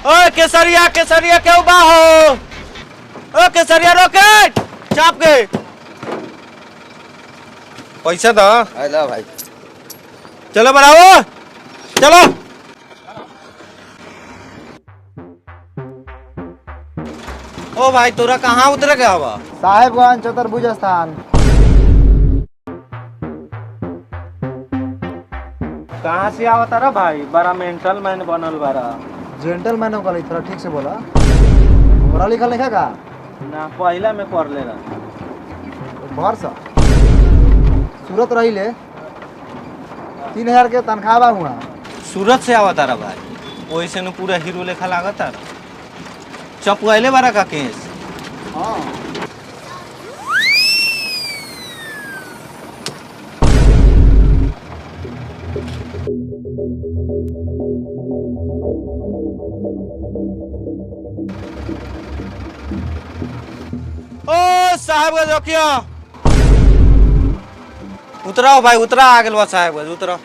ओए केसरिया केसरिया क्यों बा हो? ओ केसरिया रोके चाप के पैसा दो। हेलो भाई चलो बढ़ाओ चलो। ओ भाई तोरा कहाँ उतर गया हुआ? साहेबगंज चतुर्भुज स्थान। कहाँ से आवत रहा भाई? बड़ा मेंटल मैन बनल बारा। जेंटलमैन हो गई, थोड़ा ठीक से बोला। पढ़ा लिखा लिखा का ना पहला में कर ले रहा। भर सा सूरत रही ले 3000 के तनख्वाह बा हुआ। सूरत से आवत रहा भाई, वही से न पूरा हीरो लेखा लागत रहा। चपवाइले बारा का केस। हाँ ओ साहब का जोकिया उतराओ भाई, उतरा आगे लो साहब का उतरा।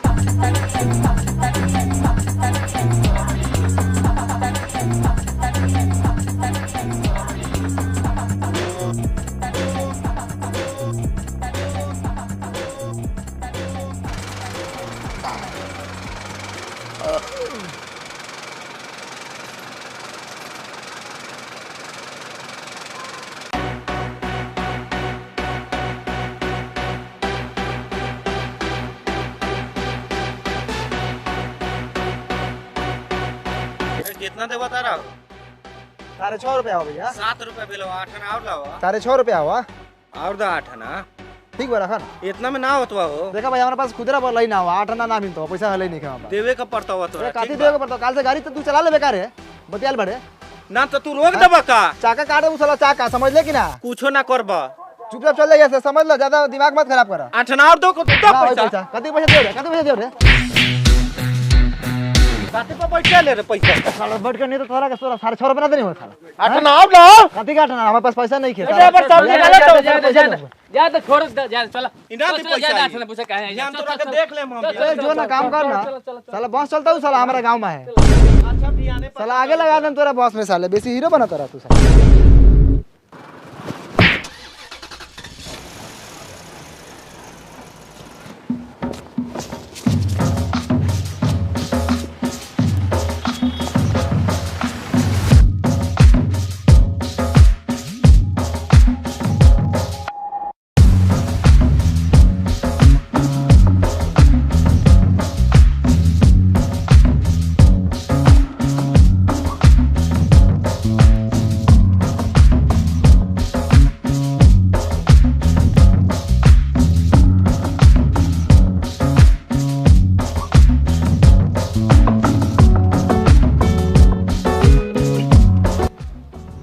कितना दे बता रहा? 6.5 रुपया हो भैया। 7 रुपया बिल हुआ, 8 आना और लावा। 6.5 रुपया हुआ। और दा 8 आना ठीक बा रखा। इतना में ना होतवा हो। देखा भाई हमारे पास खुदरा पर ना हुआ 8 आना ना मिलता पैसा हले नहीं के देवे का पड़ता हुआ तोरा। काटी देवे पड़ता। काल से गाड़ी तो तू चला ले बेकार है बतियाल बड़े ना तो तू रोक दबा का चाका काटे उसला चाका समझ ले कि ना। कुछो ना करबा, चुपचाप चल जाइए समझ लो, ज्यादा दिमाग मत खराब करा। 8 आना और दो को तो पैसा कति पैसा दे रे, कति पैसा दे रे। काटे पे बैठ ले रे पैसा। साला बैठ के नहीं तो थोड़ा के 6.5 रुपया देने हो साला। 8 आना और लो। कति काटना हमारे पास पैसा नहीं खे। जा तो छोड़ जा चला। इना भी पैसा जा पूछा काहे है? जान तोरा के देख ले हम। जो ना काम कर ना साला बॉस चलता हूँ साला हमारे गांव में है। अच्छा बियाने पे साला आगे लगा दे तोरा बॉस में साले बेसी हीरो बना तोरा तू साला।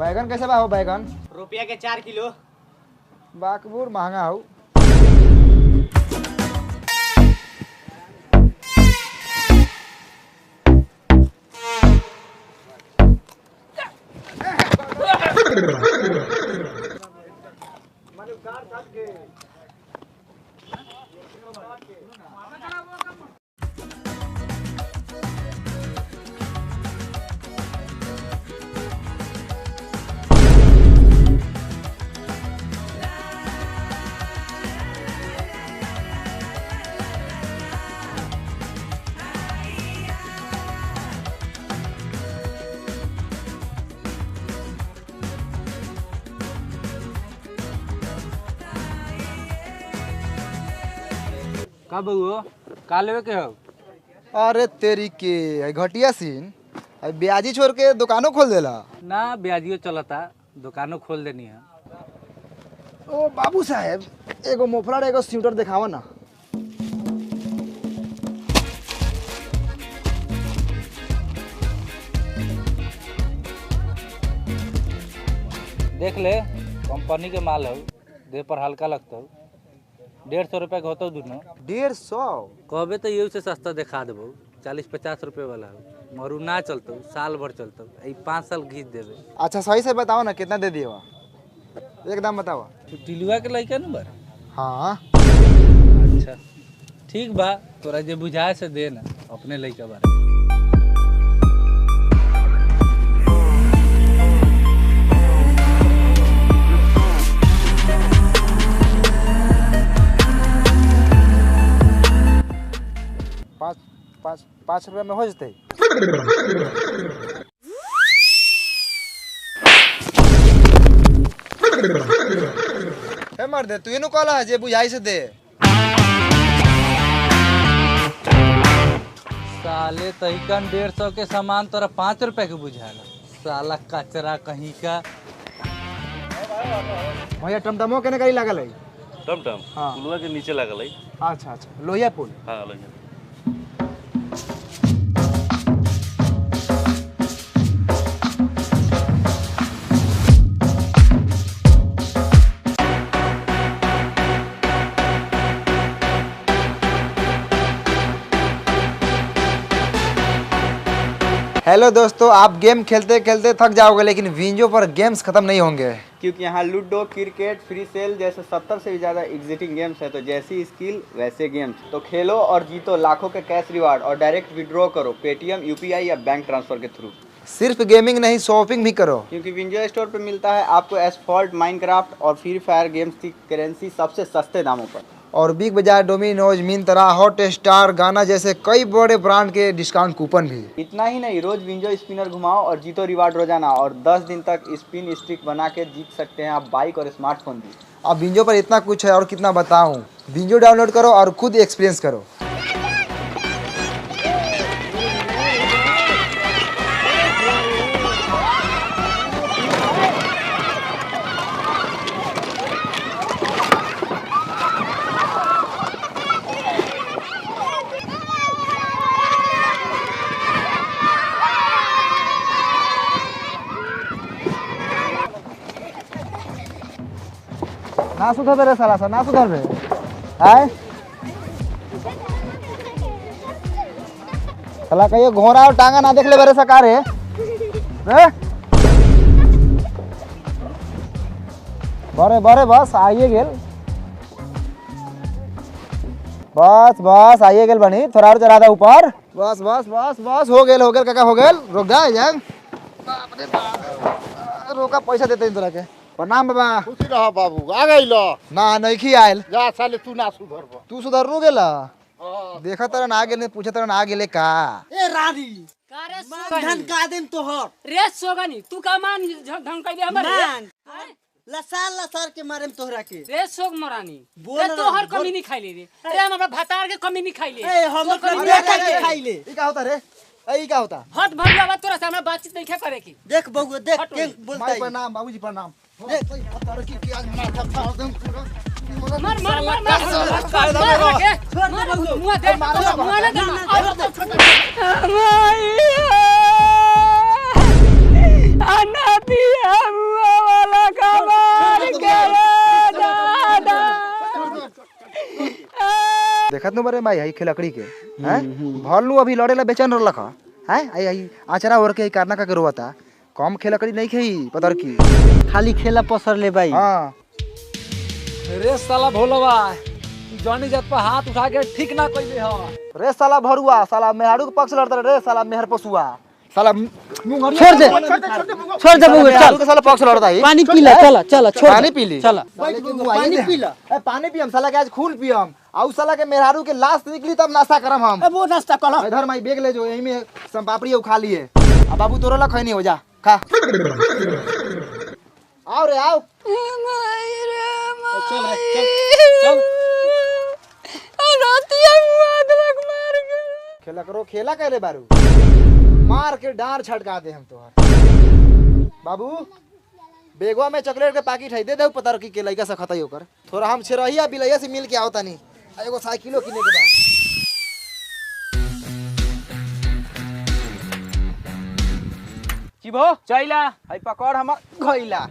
बैगन कैसे बा हो? बैगन रुपया के 4 किलो। बाकबूर महंगा हो। का बउओ का लेवे के हो? अरे तेरी के घटिया सीन ब्याजी छोड़ के दुकानों खोल देला। ना ब्याजियो चलता, दुकानों खोल देनी है। ओ बाबू साहेब एगो मोफलर एगो स्वेटर दिखावा ना। देख ले कंपनी के माल हो, देह पर हल्का लगता हो। 150 रुपया के होता दोनों। 150 कहबे तो ये से सस्ता दिखा देबो। 40-50 रुपये वाला हो, मरू ना चलतो, साल भर चलतो। 5 साल घीच देवे। अच्छा सही से बताओ ना कितना दे दिए एकदम बताओ। तू टिलुआ के लइका न बार? हाँ अच्छा ठीक बा, तोरा जे बुझाए से दे ना, अपने लइका बारे। 5 रुपया में हो जते। हे मर्दे तू इनु कहला है जे बुझाई से दे। साले तहिकन 150 के सामान तोरा 5 रुपए के बुझाला, साला कचरा कहीं का। भैया टमटमो केने गाड़ी लागल है? टमटम हाँ। पुलवा के नीचे लागल है। अच्छा अच्छा लोहिया पुल। हाँ लोहिया। हेलो दोस्तों, आप गेम खेलते खेलते थक जाओगे लेकिन विंजो पर गेम्स खत्म नहीं होंगे, क्योंकि यहाँ लूडो, क्रिकेट, फ्री सेल जैसे 70 से भी ज़्यादा एग्जिटिंग गेम्स है। तो जैसी स्किल वैसे गेम्स। तो खेलो और जीतो लाखों के कैश रिवार्ड और डायरेक्ट विड्रॉ करो पेटीएम, यूपीआई या बैंक ट्रांसफर के थ्रू। सिर्फ गेमिंग नहीं शॉपिंग भी करो, क्योंकि विंजो स्टोर पे मिलता है आपको एसफॉल्ट, माइनक्राफ्ट और फ्री फायर गेम्स की करेंसी सबसे सस्ते दामों पर। और बिग बाजार, डोमिनोज, मिंत्रा, हॉट स्टार, गाना जैसे कई बड़े ब्रांड के डिस्काउंट कूपन भी। इतना ही नहीं, रोज विंजो स्पिनर घुमाओ और जीतो रिवार्ड रोजाना। और 10 दिन तक स्पिन स्ट्रिक बना के जीत सकते हैं आप बाइक और स्मार्टफोन भी। अब विंजो पर इतना कुछ है और कितना बताऊं। विंजो डाउनलोड करो और खुद एक्सपीरियंस करो। ना सुधर रे साला सा, ना सुधर रे। आए साला कहियो घोड़ा और टांगा ना देख ले बरे सकार है रे। बरे बरे बस आइए गेल, बस आइए गेल बनी। थोड़ा और चढ़ा दा ऊपर। बस बस बस बस हो गेल काका हो गेल। रोक जा जा, रोका पैसा देते हैं तोरा के। प्रणाम बाबा। खुशी रह बाबू। आ गई लो ना नहीं आयल। जा साले तू ना सुधरब। तू सुधरनु गेला? देखा तरह ना गेले, पूछा तरह ना गेले का। ए रानी कारे धन का देम तोहर रे सोगनी तू का मान ढंग कइले हमर मान लसाल लसार के मारेम तोहरा के। रे सोग मरानी बोल रे ना, तोहर बोल। कमी नहीं खाइले रे हमरा भतार के कमी नहीं खाइले। ए हम तोहर कमी बेटा नहीं के खाइले। खाई ले। ई का होता रे? ई का होता? हट भरिया बात तोरा से हमरा बातचीत नहीं करे की। देख बबू देख हट के वही। बोलता माई है। प्रणाम बाबूजी प्रणाम। देख अतर की आज माथा फाड़ दूं पूरा। मार मार मार मार मुआ दे मुआ ना दे अन्ना पिया मुआ वाला का मार के दादा। देखत नु बरे माई हई खेलकड़ी के हैं भरलू अभी लड़ेला बेचैन रहलक हैं। आई आई आचरा और के करना का करवाता। कम खेलकड़ी नहीं खेई पतर की, खाली खेला पसर ले भाई। हां रे साला भोलवा जॉनी जात पर हाथ उठा के ठीक ना कइले ह। रे साला भरुआ, साला मेहरारू के पक्ष लड़ता रे। साला मेहर पसुआ, साला छोड़ दे बउआ मेहरारू के साला पक्ष लड़ता ही। पानी पी ले। चला चला छोड़ पानी पी ली। चला पानी पी ला। ए पानी पियम साला के आज खून पियम। आउ साला के मेहरारू के लाश निकली तब नाश्ता करम हम। वो नाश्ता कर। इधर माई बेग ले जो, यही में सम पापड़ी खा लिए। अब बाबू तोरो ला खैनी हो जा खा। आओ रे आओ। चल चल खेला करो, खेला करे बारू मार के डांर छटका दे हम तोहर। बाबू बेगवा में चॉकलेट के पैकेट है, दे दे पता रखी के लइका से खतई होकर। थोड़ा हम छेरहिया बिलैया से मिल के आओ तनी, एगो साइकिलो किने के बा। चिबो चैला हई पकड़ हम खइला।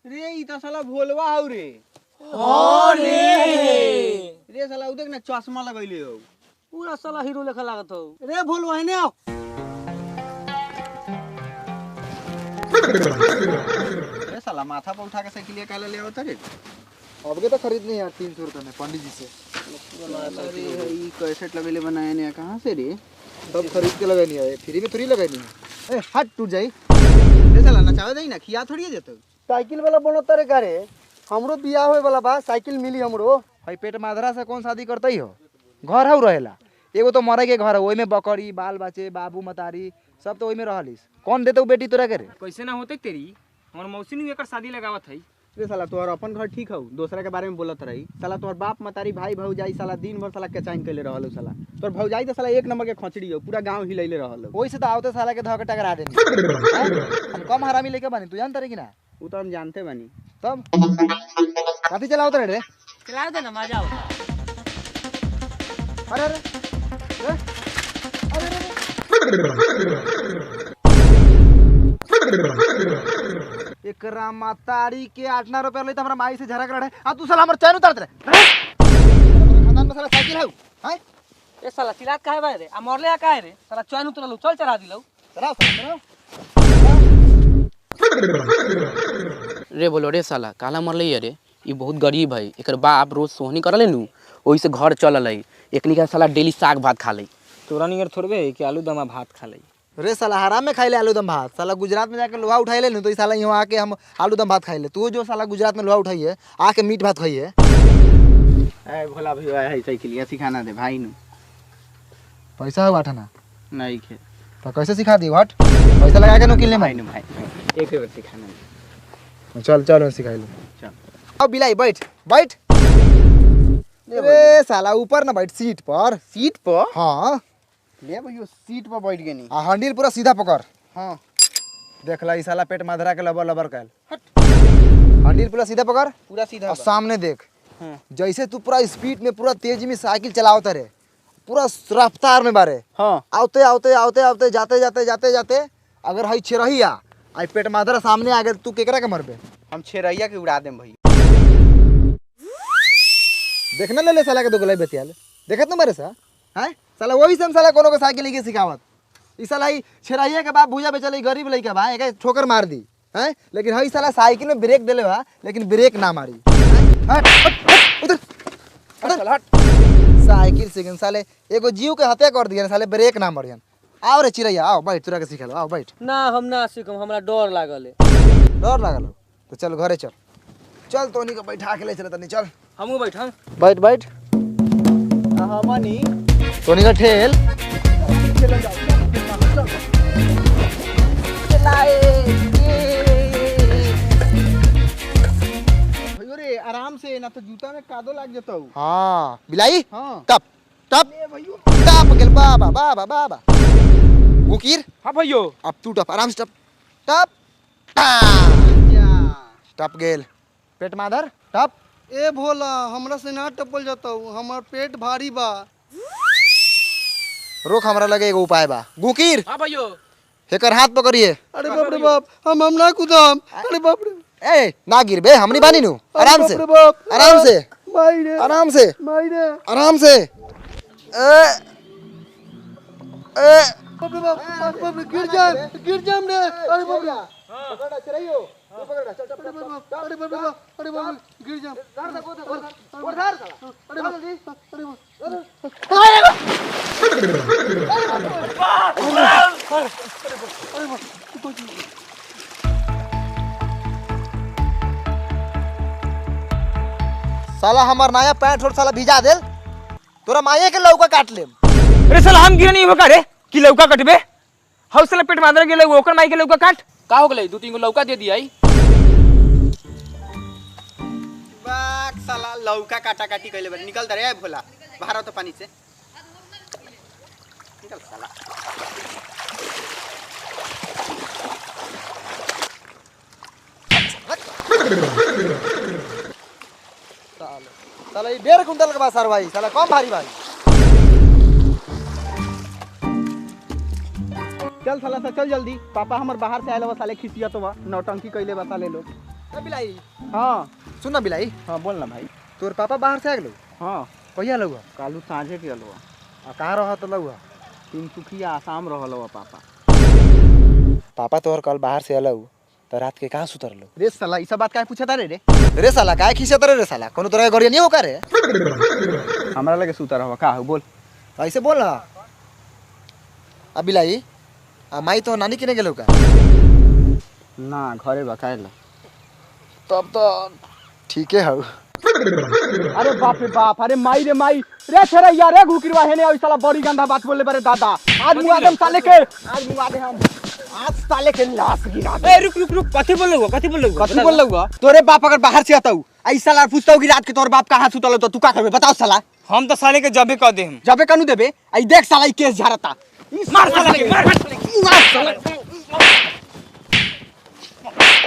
रे ई त साला भोलवा हौ रे। रे साला उ देख ना चश्मा लगैले हौ। पूरा साला हीरो लेखा लागत हो। रे बोल वही ने आओ। रे साला माथा पर उठा के साइकिलिया काला ले आवत रे। अब के तो खरीदनी है 300 रुपए में पंडित जी से। अरे ये कैसेट लगेले बनाए ने कहाँ से रे? सब खरीद के लगनी है, फ्री में थोड़ी लगनी है। ए हट टूट जाई। रे साला नचावे दई ना, खिया थोड़ी जेतो। साइकिल वाला बनता रे करे, हमरो बियाह होए वाला बा, साइकिल मिली हमरो। भाई पेट माधरा से कौन शादी करतई हो? घर हउ रहेला। एगो तो मरे के घर है, ओई में बकरी, बाल बच्चे, बाबू मतारी सब तो ओई में रहलिस। कौन देते बेटी तोरा के रे? कैसे ना होते तेरी हमर मौसी नु एकर शादी लगावत है। रे साला तोहर अपन घर ठीक हौ, दूसरा के बारे में बोलत रही। साला तोहर बाप मतारी भाई भौजाई साला दिन भर साला केचाइन कइले रहल साला। तोहर भौजाई तो साला एक नंबर के खचड़ी हो, पूरा गांव हिलैले रहल। ओई से तो आवते साला के धक टकरा देनी। हम कम हरामी लेके बनी, तू जानत रे कि ना? उ तो हम जानते बानी। तब काफी चलावत रे? चला दे ना, मजा आओ। अरे अरे एकरा मातारी के 8 रुपया ले त हमरा माई से झगड़ा रहे। आ तू साला हमर चैन उतारत रे। खानदान में साला साइकिल हउ हैं? ए साला चिल्लात काहे बा रे? आ मरले आ काहे रे? साला चैन उतरलू, चल चढ़ा दिलौ। चलाओ चलाओ। रे बोलो रे साला काला मरले रे, ई बहुत गरीब है। एकर बाप रोज सोहनी करले नु, ओही से घर चलल है। एकनी का साला डेली साग भात खा ले। तोरा नियर थोड़बे है कि आलू दमा भात खा ले। रे साला हराम में खाइले आलू दम भात। साला गुजरात में जाके लोहा उठाइले नु, तो ई साला यहाँ आके हम आलू दम भात खाइले। तू जो साला गुजरात में लोहा उठाइए, आके मीट भात खाइए। ए भोला भैया है साइकिलिया सिखाना दे भाई नु। पैसा हो आठना नहीं खे तो कैसे सिखा दी? हट पैसा लगा के नु किले भाई में। नु भाई एक बार सिखाना दे। चल चल सिखाई लो। चल अब बिलाई बैठ बैठ। रे साला ऊपर ना बैठ, सीट पर। सीट पर हाँ ले भैया सीट पर बैठ गनी। आ हैंडल पूरा सीधा पकड़। हां देख ला ई साला पेट माधरा के लबर लबर कैल। हैंडल पूरा सीधा पकड़, पूरा सीधा और सामने देख। हाँ। जैसे तू पूरा स्पीड में पूरा तेज में साइकिल चलावत रे, पूरा रफ्तार में बारे। हां आते आते आते आते जाते जाते जाते जाते अगर हई छेरहिया आई पेट माधरा सामने आ गए, तू केकरा के मरबे? हम छेरैया के उड़ा देम भैया। देखना ले ले साला के दोगलाई बेतियाल देखत न मारे सा हैं? साला वही सम साला कोनो को साइकिल लेके सिखावत। ई साला ई छेरहिया के बाप भूजा बेचले गरीब लइका बा, एके ठोकर मार दी हैं? लेकिन हई साला साइकिल में ब्रेक देले बा, लेकिन ब्रेक ना मारी। हट हट उधर उधर हट। साइकिल से साले एगो जीव के हत्या कर दिया, साले ब्रेक ना मारियन। आओ रे चिरैया आओ बैठ, तोरा के सिखा लो। आओ बैठ। ना हम ना सीखम, हमरा डर लागल है। डर लागल हो तो चल घरे चल। चल तोनी को बैठा के ले चल तनी चल। हमहू बैठम। बैठ बैठ। हां मनी तोनी का ठेल भैया रे आराम से ना तो जूता में कादो लाग जतौ। हाँ बिलाई हां टप टप टप गेल बाबा बाबा बाबा गुकीर। हां भैयो अब तू टप आराम से टप टप टप गेल। पेट माधर टप। ए भोला, हमरा से ना टपल जाता, हमार पेट भारी बा। रोक, हमरा लगे एगो उपाय बा। गुकीर हां भैयो हेकर हाथ पकड़िए। अरे बाप रे बाप, हम ना कूदम। अरे बाप रे, ए ना गिरबे, हमनी बानी नु। आराम से बाप रे बाप, आराम से माई रे, आराम से माई रे, आराम से। ए ए बाप रे बाप रे, गिर जाम रे। अरे बाप रे, पकड़ चलाइयो, तू पकड़ चल टप अरे बाप रे बाप, अरे बाप रे, गिर जाम। और धर साला। अरे बाप रे, अरे बाप, साला हमार नया पैंट और साला भिजा देल, तोरा माये के लौका काट लेम। रे साला हम गिरनी हो का रे कि लौका कटबे। हाउ साला पेट मादर गेले ओकर माई के लौका काट। का हो गले? 2-3 गो लौका दे दिया। बाक साला लौका काटा काटी कइले बा। निकल दे रे भोला, बाहर आओ तो पानी से निकल साला। साला ये 1.5 कुंटल के बा सर भाई, साला कम भारी भाई। चल साला सा चल जल्दी, पापा हमर बाहर से आइल बा साले खिसिया तो बा, नौटंकी कइले बा साले लोग। ए बिलाई हां सुन ना बिलाई, हां बोल ना भाई। तोर पापा बाहर से आ गेलो? हां कहिया लौआ? कालू साँझे के अलवा। आ कहां रहा तो लौआ? तीनसुखिया आसाम रहल बा पापा। पापा तोहर कल बाहर से अलौ, त तो रात के कहाँ सुतर लो रे साला ई सब बात काहे पूछता रे साला काहे खींचत रे साला कोनो तरह के गड़िया नहीं हो का रे हमरा लगे सुता रहो का हो बोल ऐसे बोल ना अब बिलाई माई तो नानी किने गेलो का ना घरे बकायला तब तो ठीक है हो अरे बाप रे बाप, अरे माई रे माई रे छेरा यार रे घुकिरवा है ने साला बड़ी गंदा बात बोले बारे दादा। आज मुआ दम साले के, आज मुआ दे हम, आज साले के लाश गिरा दे। ए रुक रुक रुक, कथी बोल लगा कथी बोल लगा? तोरे बाप अगर बाहर से आताऊ आई साला पूछताऊ कि रात के तोर बाप कहां सुतल तो तू का करबे बताओ साला। हम तो साले के जबे कह दे हम जबे कानू देबे आई देख साला ई केस झारता। मार साला के मार साला।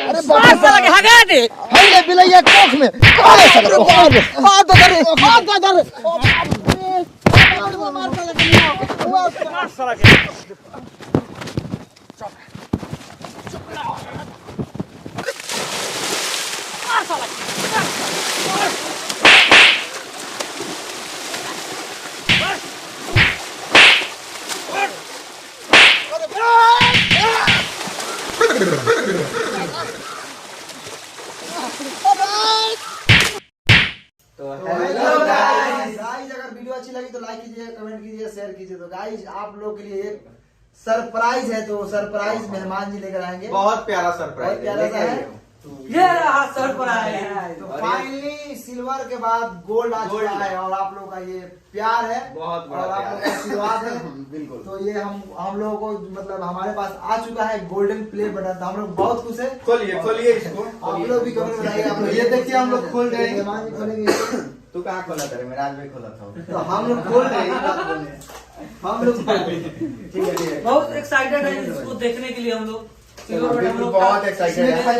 अरे बाप साला के हगा दे हाय रे बिलैया कोख में अरे साला मार दो रे मार दो रे मार साला के तो हेलो गाइस, अगर वीडियो अच्छी लगी तो लाइक कीजिए, कमेंट कीजिए, शेयर कीजिए। तो गाइस आप लोग के लिए एक सरप्राइज है, तो सरप्राइज मेहमान जी लेकर आएंगे। बहुत प्यारा सरप्राइज बहुत प्यारा सा है। ये रहा सरप्राइज। तो फाइनली सिल्वर के बाद गोल्ड आ चुका है और आप लोगों का ये प्यार है बहुत बड़ा और आप लोगों का आशीर्वाद है। बिल्कुल। तो ये हम लोगों को मतलब हमारे पास आ चुका है गोल्डन प्ले बटन। हम लोग बहुत खुश है। खोलिए इसको। आप लोग भी कमेंट बनाइए। आप लोग ये देखिए हम लोग खोल रहे हैं। मेहमान जी खोलेंगे। तू कहाँ खोला था? मैं रात में खोला था। तो हम लोग खोल रहे हैं, बात बोल रहे हैं। हम लोग खोल रहे हैं। ठीक है। बहुत एक्साइटेड है इसको देखने के लिए हम लोग। बिल्कुल बहुत एक्साइटेड है।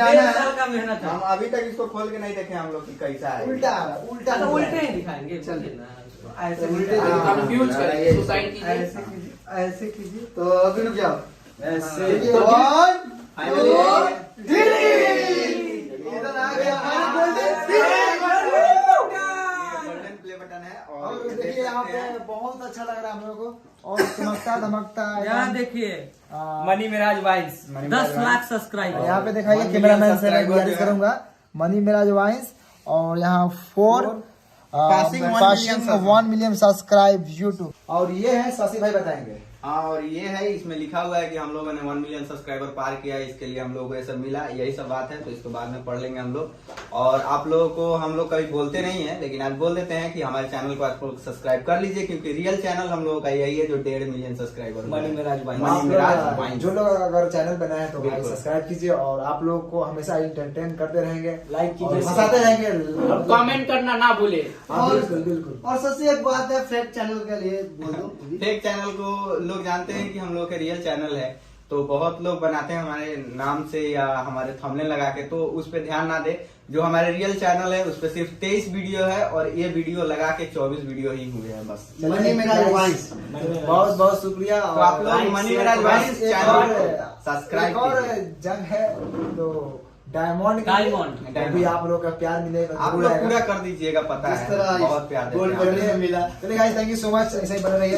का मेहनत है। हम अभी तक इसको खोल के नहीं देखे हम लोग कि कैसा है। उल्टा तो उल्टे ही दिखाएंगे। चलिए ना ऐसे उल्टे कंफ्यूज करेंगे सुसाइड कीजिए ऐसे कीजिए। तो अभी रुक जाओ। ऐसे वन फाइनली इधर आ गया हमारा गोल्डन प्ले बटन है। और देखिए यहाँ पे बहुत अच्छा लग रहा है हम लोगों को और चमकता धमकता है। यहाँ देखिए मनी मिराज वाइस 10 लाख सब्सक्राइबर। यहाँ पे दिखाइए कैमरामैन से मैं गुजारिश करूंगा। मनी मिराज वाइंस और यहाँ 4 Passing 1 मिलियन सब्सक्राइब यूट्यूब। और ये है शशि भाई बताएंगे। हाँ, और ये है इसमें लिखा हुआ है कि हम लोगों ने 1 मिलियन सब्सक्राइबर पार किया है। इसके लिए हम लोगों को ये सब मिला, यही सब बात है। तो इसको बाद में पढ़ लेंगे हम लोग। और आप लोगों को हम लोग कभी बोलते नहीं है, लेकिन आज बोल देते हैं कि हमारे चैनल को आप लोग सब्सक्राइब कर लीजिए, क्योंकि रियल चैनल हम लोगों का यही है जो 1.5 मिलियन सब्सक्राइबर। मनी मिराज वाइस। मनी मिराज वाइस। जो लोग अगर चैनल बनाए हैं तो भाई बिल्कुल। सब्सक्राइब कीजिए और आप लोग को हमेशा इंटरटेन करते रहेंगे, लाइक कीजिए, हंसाते रहेंगे। कमेंट करना ना भूले। बिल्कुल बिल्कुल। और सबसे एक बात है फेक चैनल के लिए बोल दो। फेक चैनल को लोग जानते हैं कि हम लोग के रियल चैनल है, तो बहुत लोग बनाते हैं हमारे नाम से या हमारे थंबनेल लगा के, तो उस पर ध्यान ना दे। जो हमारे रियल चैनल है उस पर सिर्फ 23 वीडियो है और ये वीडियो लगा के 24 वीडियो ही हुए हैं बस। मनी मिराज वाइंस बहुत बहुत शुक्रिया। तो आप लोग मनी मिराज वाइस चैनल सब्सक्राइब और कीजिए। जंग है तो डायमंड भी आप लोग का प्यार मिलेगा। आप लोग पूरा कर दीजिएगा, पता है बहुत प्यार देते हैं। मिला। चलिए guys, thank you so much. ऐसे ही बने रहिए।